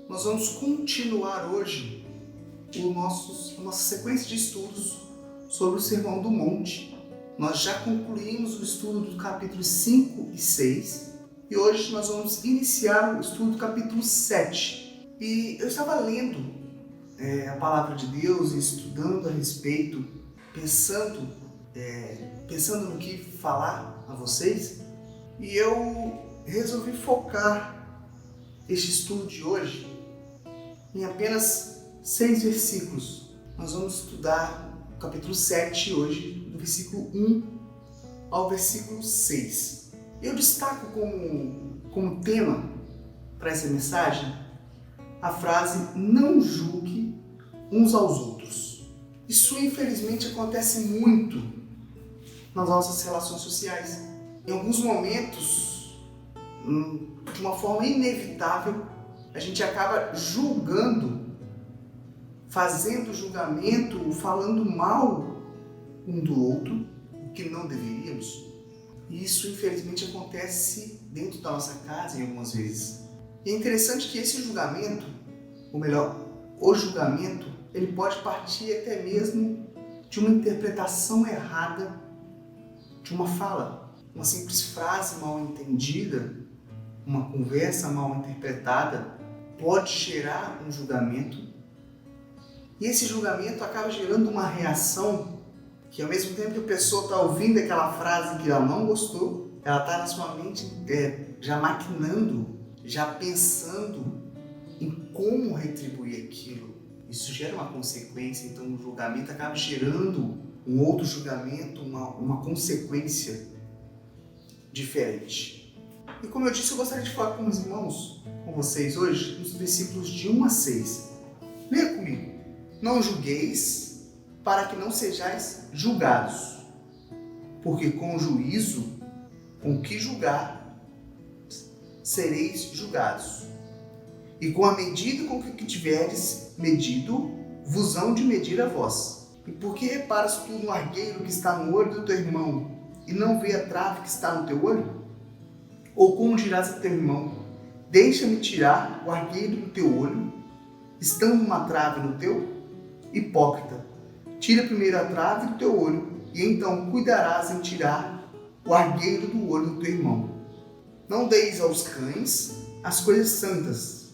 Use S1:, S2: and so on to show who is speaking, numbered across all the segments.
S1: Nós vamos continuar hoje a nossa sequência de estudos sobre o Sermão do Monte. Nós já concluímos o estudo do capítulo 5 e 6 e hoje nós vamos iniciar o estudo do capítulo 7. E eu estava lendo a palavra de Deus e estudando a respeito, pensando no que falar a vocês, e eu resolvi focar este estudo de hoje em apenas 6 versículos. Nós vamos estudar o capítulo 7 hoje, do versículo 1 ao versículo 6. Eu destaco como tema para essa mensagem a frase "não julgue uns aos outros". Isso infelizmente acontece muito nas nossas relações sociais. Em alguns momentos, de uma forma inevitável, a gente acaba julgando, fazendo julgamento, falando mal um do outro, o que não deveríamos. E isso infelizmente acontece dentro da nossa casa em algumas vezes. E é interessante que esse julgamento, ou melhor, o julgamento, ele pode partir até mesmo de uma interpretação errada de uma fala. Uma simples frase mal entendida, uma conversa mal interpretada, pode gerar um julgamento. E esse julgamento acaba gerando uma reação que, ao mesmo tempo que a pessoa está ouvindo aquela frase que ela não gostou, ela está na sua mente já maquinando, já pensando em como retribuir aquilo. Isso gera uma consequência, então o julgamento acaba gerando um outro julgamento, uma consequência diferente. E como eu disse, eu gostaria de falar com os irmãos, com vocês hoje, nos versículos de 1 a 6. Leia comigo. Não julgueis, para que não sejais julgados, porque com o juízo com que julgar, sereis julgados. E com a medida com que tiveres medido, vos hão de medir a vós. E por que reparas tu no argueiro que está no olho do teu irmão, e não vê a trave que está no teu olho? Ou como dirás a teu irmão, deixa-me tirar o argueiro do teu olho, estando uma trave no teu? Hipócrita, tira primeiro a trave do teu olho, e então cuidarás em tirar o argueiro do olho do teu irmão. Não deis aos cães as coisas santas,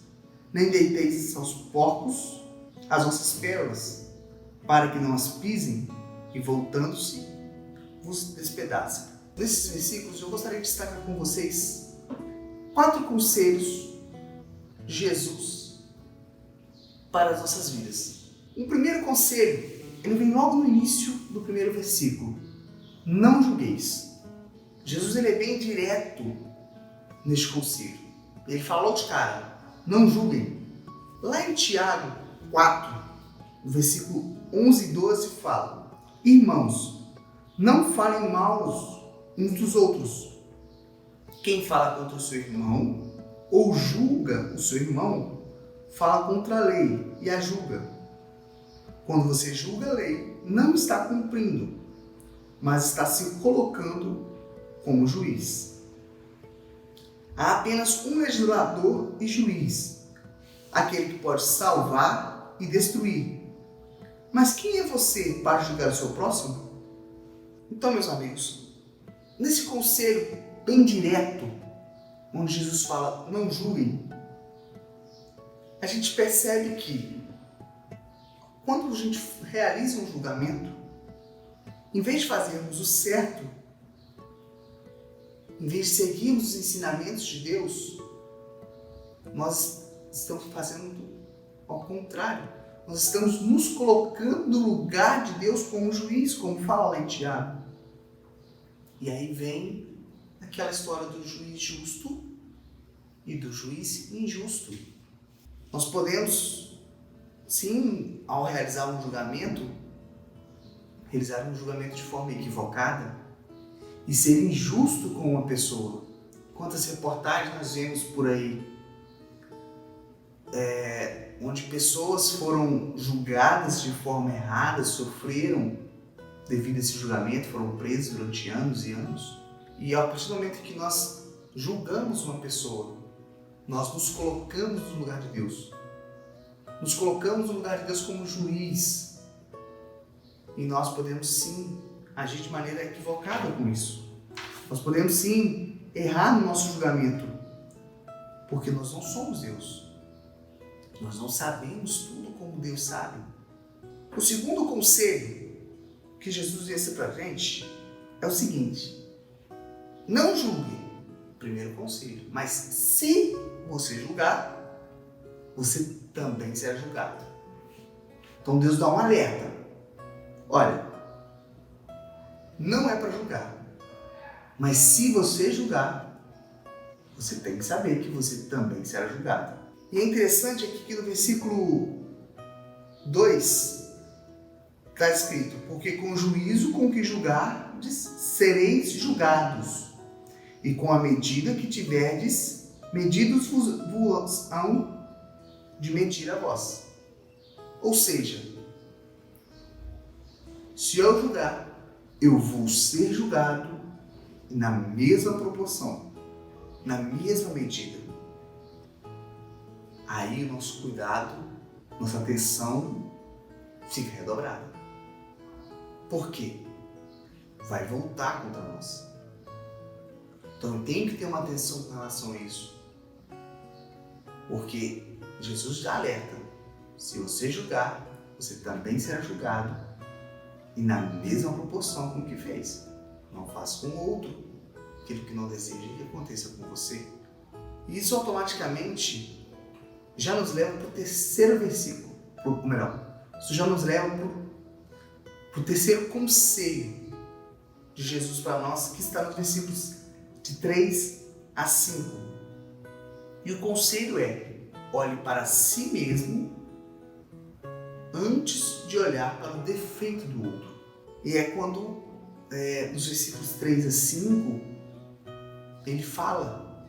S1: nem deiteis aos porcos as vossas pérolas, para que não as pisem e, voltando-se, vos despedacem. Nesses versículos eu gostaria de destacar com vocês 4 conselhos de Jesus para as nossas vidas. O primeiro conselho, ele vem logo no início do primeiro versículo. Não julgueis. Jesus ele é bem direto neste conselho. Ele falou de cara, não julguem. Lá em Tiago 4, no versículo 11 e 12 fala: irmãos, não falem mal uns dos outros. Quem fala contra o seu irmão ou julga o seu irmão, fala contra a lei e a julga. Quando você julga a lei, não está cumprindo, mas está se colocando como juiz. Há apenas um legislador e juiz, aquele que pode salvar e destruir. Mas quem é você para julgar o seu próximo? Então, meus amigos, nesse conselho bem direto, onde Jesus fala, não julguem, a gente percebe que quando a gente realiza um julgamento, em vez de fazermos o certo, em vez de seguirmos os ensinamentos de Deus, nós estamos fazendo ao contrário. Nós estamos nos colocando no lugar de Deus como juiz, como fala lá em Tiago. E aí vem aquela história do juiz justo e do juiz injusto. Nós podemos, sim, ao realizar um julgamento de forma equivocada e ser injusto com uma pessoa. Quantas reportagens nós vemos por aí, onde pessoas foram julgadas de forma errada, sofreram devido a esse julgamento, foram presos durante anos e anos. E a partir do momento que nós julgamos uma pessoa, nós nos colocamos no lugar de Deus. nos colocamos no lugar de Deus como juiz. E nós podemos sim agir de maneira equivocada com isso. Nós podemos sim errar no nosso julgamento, porque nós não somos Deus. Nós não sabemos tudo como Deus sabe. O segundo conselho que Jesus disse para a gente é o seguinte: não julgue, primeiro conselho, mas se você julgar, você também será julgado. Então Deus dá um alerta. Olha, não é para julgar, mas se você julgar, você tem que saber que você também será julgado. E é interessante aqui que no versículo 2 está escrito: porque com o juízo com que julgardes, sereis julgados, e com a medida que tiverdes, medidos vos hão de medir a vós. Ou seja, se eu julgar, eu vou ser julgado na mesma proporção, na mesma medida. Aí o nosso cuidado, nossa atenção fica redobrada. Por quê? Vai voltar contra nós. Então eu tenho que ter uma atenção com relação a isso. Porque Jesus já alerta: se você julgar, você também será julgado, e na mesma proporção com o que fez. Não faça com o outro aquilo que não deseja que aconteça com você. E isso automaticamente já nos leva para o terceiro versículo, ou melhor, isso já nos leva para o terceiro conselho de Jesus para nós, que está nos versículos de 3 a 5. E o conselho é: olhe para si mesmo antes de olhar para o defeito do outro. E é quando, nos versículos 3 a 5, ele fala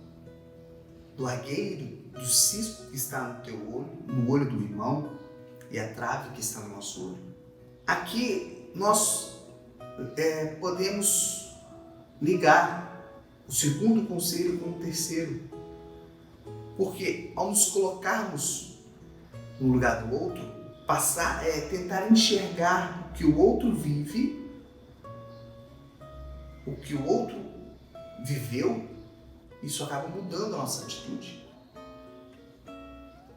S1: do agueiro, do cisco que está no teu olho, no olho do irmão, e a trave que está no nosso olho. Aqui nós podemos ligar o segundo conselho com o terceiro, porque ao nos colocarmos no lugar do outro, tentar enxergar o que o outro vive, o que o outro viveu, isso acaba mudando a nossa atitude.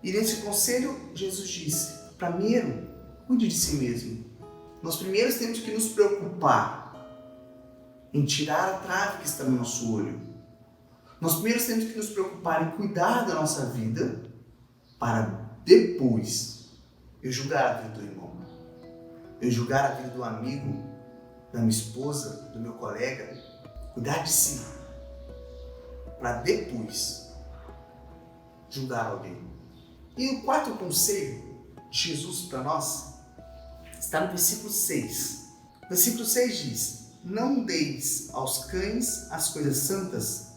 S1: E nesse conselho, Jesus disse: primeiro, cuide de si mesmo. Nós primeiro temos que nos preocupar em tirar a trave que está no nosso olho. Nós primeiro temos que nos preocupar em cuidar da nossa vida, para depois eu julgar a vida do irmão, eu julgar a vida do amigo, da minha esposa, do meu colega. Cuidar de si, para depois julgar alguém. E o quarto conselho de Jesus para nós está no versículo 6. O versículo 6 diz: não deis aos cães as coisas santas,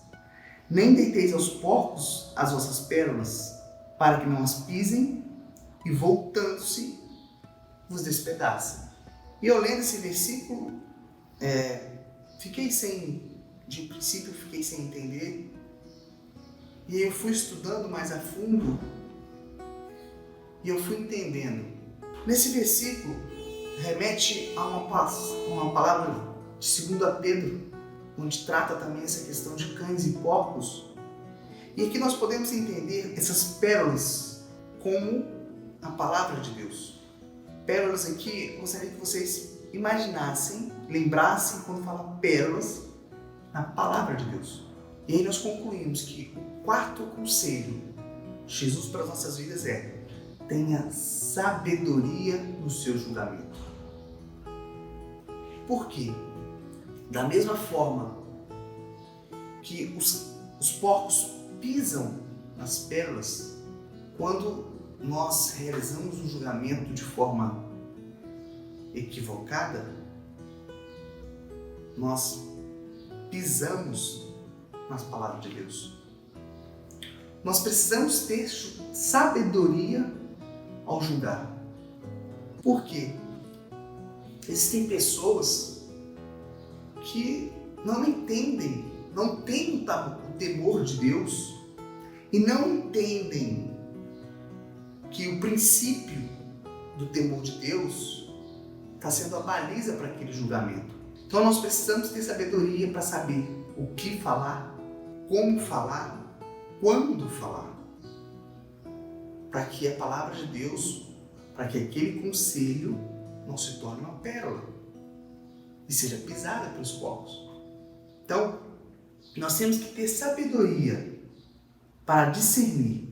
S1: nem deiteis aos porcos as vossas pérolas, para que não as pisem e, voltando-se, vos despedacem. E eu lendo esse versículo, de princípio fiquei sem entender, e aí eu fui estudando mais a fundo, e eu fui entendendo. Nesse versículo, remete a uma palavra de 2 Pedro, onde trata também essa questão de cães e porcos. E aqui nós podemos entender essas pérolas como a palavra de Deus. Pérolas aqui, eu gostaria que vocês imaginassem, lembrassem quando fala pérolas na palavra de Deus. E aí nós concluímos que o quarto conselho de Jesus para as nossas vidas é: tenha sabedoria no seu julgamento. Por quê? Da mesma forma que os porcos pisam nas pérolas, quando nós realizamos um julgamento de forma equivocada, nós pisamos nas palavras de Deus. Nós precisamos ter sabedoria ao julgar. Por quê? Existem pessoas que não entendem, não têm o temor de Deus e não entendem que o princípio do temor de Deus está sendo a baliza para aquele julgamento. Então nós precisamos ter sabedoria para saber o que falar, como falar, quando falar, para que a palavra de Deus, para que aquele conselho não se torne uma pérola e seja pisada pelos povos. Então, nós temos que ter sabedoria para discernir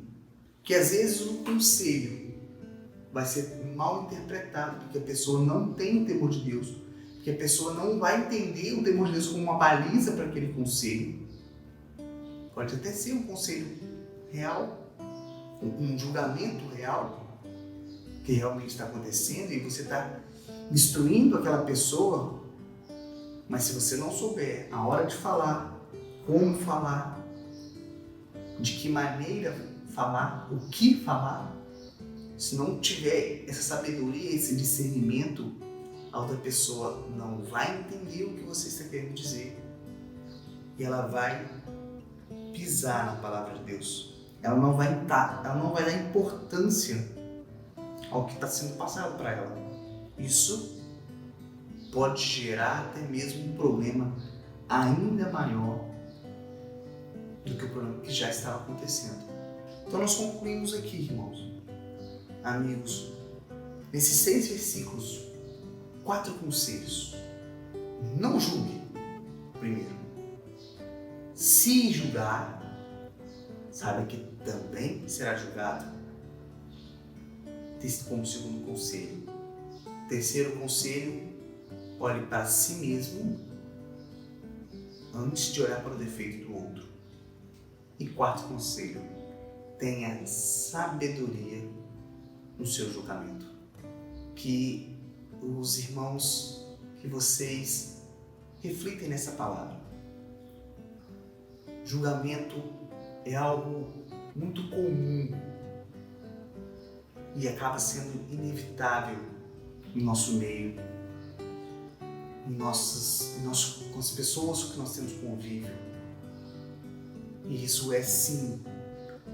S1: que às vezes o conselho vai ser mal interpretado porque a pessoa não tem o temor de Deus, porque a pessoa não vai entender o temor de Deus como uma baliza para aquele conselho. Pode até ser um conselho real, um julgamento real que realmente está acontecendo e você está instruindo aquela pessoa, mas se você não souber a hora de falar, como falar, de que maneira falar, o que falar, se não tiver essa sabedoria, esse discernimento, a outra pessoa não vai entender o que você está querendo dizer e ela vai pisar na palavra de Deus. Ela não vai dar importância ao que está sendo passado para ela. Isso pode gerar até mesmo um problema ainda maior do que o problema que já estava acontecendo. Então nós concluímos aqui, irmãos, amigos, nesses 6 versículos, 4 conselhos. Não julgue, primeiro. Se julgar, saiba que também será julgado. Como segundo conselho. Terceiro conselho, olhe para si mesmo antes de olhar para o defeito do outro. E quarto conselho, tenha sabedoria no seu julgamento. Que os irmãos, que vocês reflitem nessa palavra. Julgamento é algo muito comum e acaba sendo inevitável no nosso meio, com as pessoas que nós temos convívio. E isso é sim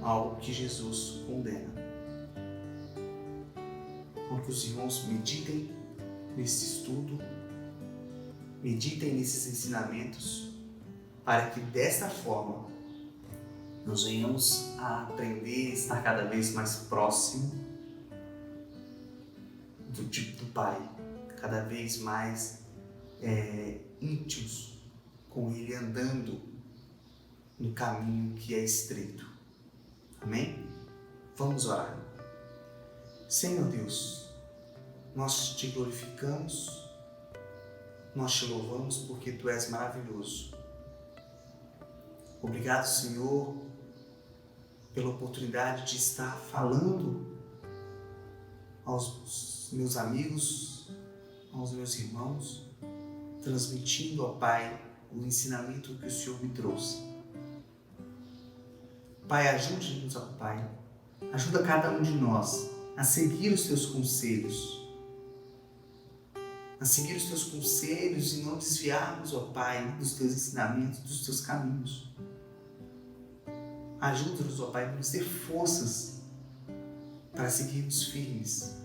S1: algo que Jesus condena. Então que os irmãos meditem nesse estudo, meditem nesses ensinamentos, para que desta forma nós venhamos a aprender, estar cada vez mais próximo do tipo do Pai, cada vez mais íntimos com Ele, andando no caminho que é estreito. Amém? Vamos orar. Senhor Deus, nós te glorificamos, nós te louvamos porque Tu és maravilhoso. Obrigado, Senhor, pela oportunidade de estar falando aos meus amigos, aos meus irmãos, transmitindo, ó Pai, o ensinamento que o Senhor me trouxe. Pai, ajude-nos, ó Pai, ajuda cada um de nós a seguir os Teus conselhos, e não desviarmos, ó Pai, dos Teus ensinamentos, dos Teus caminhos. Ajuda-nos, ó Pai, a nos ter forças para seguirmos firmes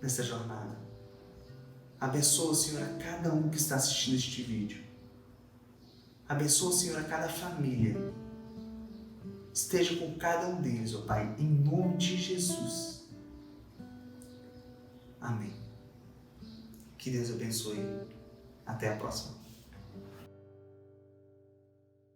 S1: nessa jornada. Abençoa, Senhor, a cada um que está assistindo este vídeo. Abençoa, Senhor, a cada família. Esteja com cada um deles, ó Pai, em nome de Jesus. Amém. Que Deus abençoe. Até a próxima.